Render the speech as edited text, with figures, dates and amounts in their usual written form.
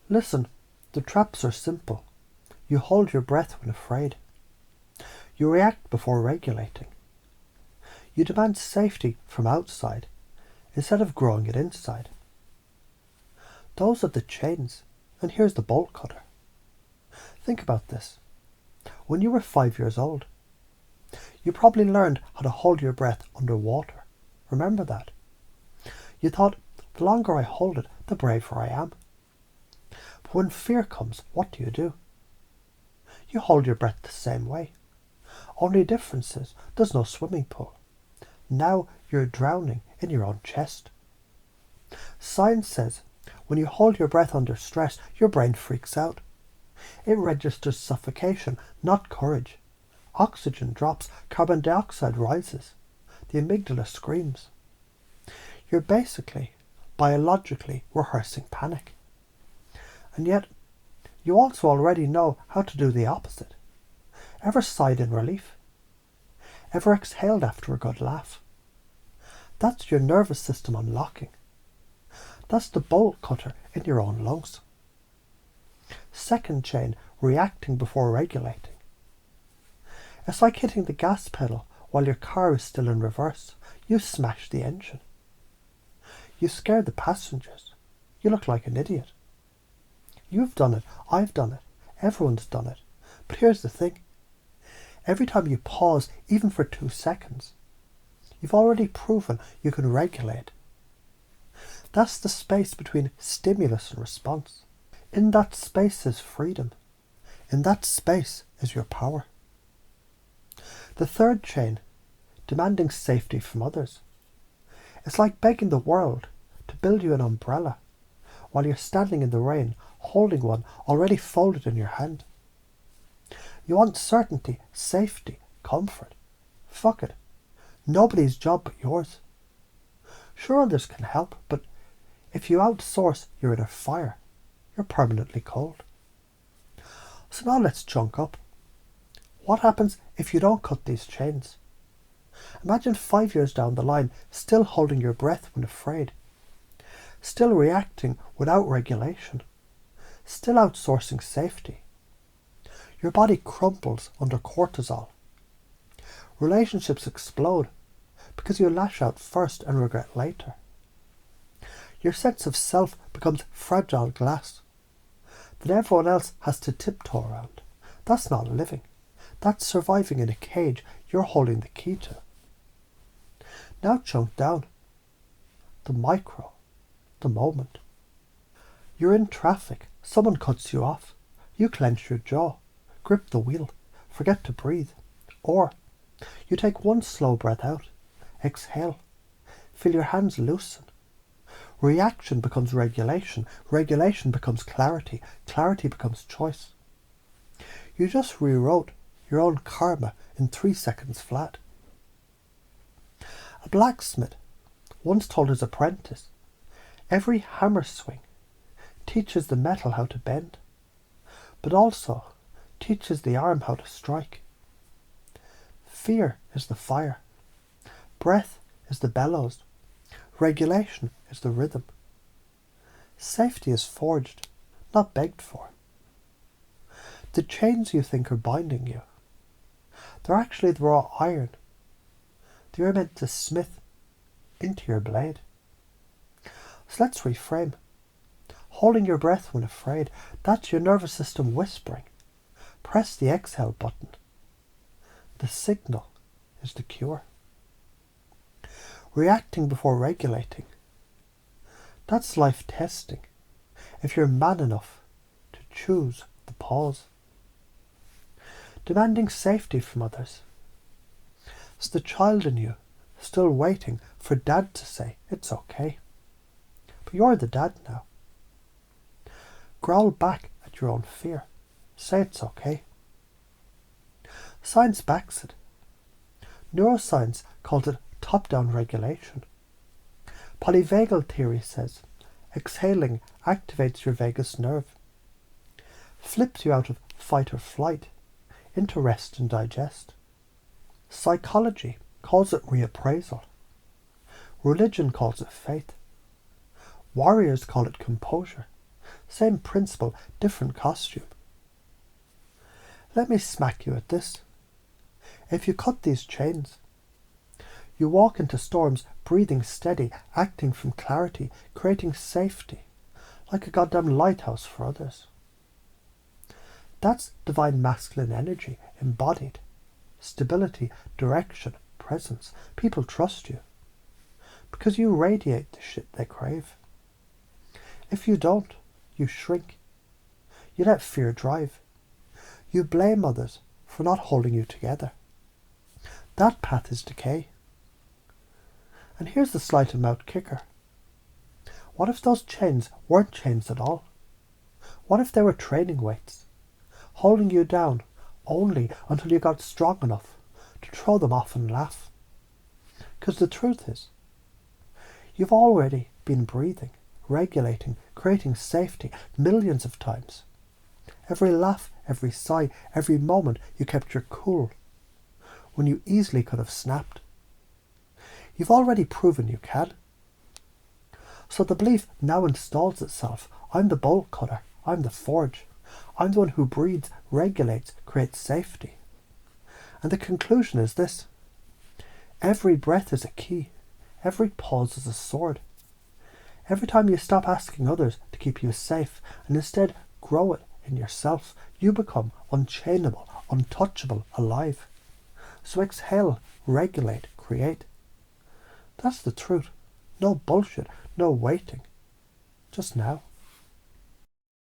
Listen, the traps are simple. You hold your breath when afraid. You react before regulating. You demand safety from outside instead of growing it inside. Those are the chains, and here's the bolt cutter. Think about this. When you were 5 years old, you probably learned how to hold your breath underwater. Remember that? You thought, the longer I hold it, the braver I am. But when fear comes, what do? You hold your breath the same way. Only difference is there's no swimming pool. Now you're drowning in your own chest. Science says when you hold your breath under stress, your brain freaks out. It registers suffocation, not courage. Oxygen drops, carbon dioxide rises. The amygdala screams. You're basically, biologically, rehearsing panic. And yet, you also already know how to do the opposite. Ever sighed in relief? Ever exhaled after a good laugh? That's your nervous system unlocking. That's the bolt cutter in your own lungs. Second chain, reacting before regulating. It's like hitting the gas pedal while your car is still in reverse. You smash the engine. You scare the passengers. You look like an idiot. You've done it. I've done it. Everyone's done it. But here's the thing. Every time you pause, even for 2 seconds, you've already proven you can regulate. That's the space between stimulus and response. In that space is freedom. In that space is your power. The third chain, demanding safety from others. It's like begging the world to build you an umbrella while you're standing in the rain holding one already folded in your hand. You want certainty, safety, comfort. Fuck it. Nobody's job but yours. Sure, others can help, but if you outsource your inner fire, you're permanently cold. So now let's chunk up. What happens if you don't cut these chains? Imagine 5 years down the line, still holding your breath when afraid, still reacting without regulation, still outsourcing safety. Your body crumples under cortisol. Relationships explode because you lash out first and regret later. Your sense of self becomes fragile glass that everyone else has to tiptoe around. That's not living. That's surviving in a cage you're holding the key to. Now chunk down. The micro. The moment. You're in traffic. Someone cuts you off. You clench your jaw. Grip the wheel. Forget to breathe. Or you take one slow breath out. Exhale. Feel your hands loosen. Reaction becomes regulation. Regulation becomes clarity. Clarity becomes choice. You just rewrote your own karma in 3 seconds flat. A blacksmith once told his apprentice, every hammer swing teaches the metal how to bend, but also teaches the arm how to strike. Fear is the fire. Breath is the bellows. Regulation is the rhythm. Safety is forged, not begged for. The chains you think are binding you, they're actually the raw iron that you're meant to smith into your blade. So let's reframe. Holding your breath when afraid, that's your nervous system whispering. Press the exhale button. The signal is the cure. Reacting before regulating, that's life testing if you're man enough to choose the pause. Demanding safety from others. It's the child in you still waiting for dad to say it's okay. But you're the dad now. Growl back at your own fear. Say it's okay. Science backs it. Neuroscience calls it top-down regulation. Polyvagal theory says exhaling activates your vagus nerve, flips you out of fight or flight into rest and digest. Psychology calls it reappraisal. Religion calls it faith. Warriors call it composure. Same principle, different costume. Let me smack you at this. If you cut these chains, you walk into storms breathing steady, acting from clarity, creating safety, like a goddamn lighthouse for others. That's divine masculine energy, embodied. Stability, direction, presence. People trust you. Because you radiate the shit they crave. If you don't, you shrink. You let fear drive. You blame others for not holding you together. That path is decay. And here's the slight amount kicker. What if those chains weren't chains at all? What if they were training weights, holding you down only until you got strong enough to throw them off and laugh? Because the truth is, you've already been breathing, regulating, creating safety millions of times. Every laugh, every sigh, every moment you kept your cool when you easily could have snapped. You've already proven you can. So the belief now installs itself. I'm the bolt cutter. I'm the forge. I'm the one who breathes, regulates, creates safety. And the conclusion is this. Every breath is a key. Every pause is a sword. Every time you stop asking others to keep you safe and instead grow it in yourself, you become unchainable, untouchable, alive. So exhale, regulate, create. That's the truth. No bullshit, no waiting. Just now.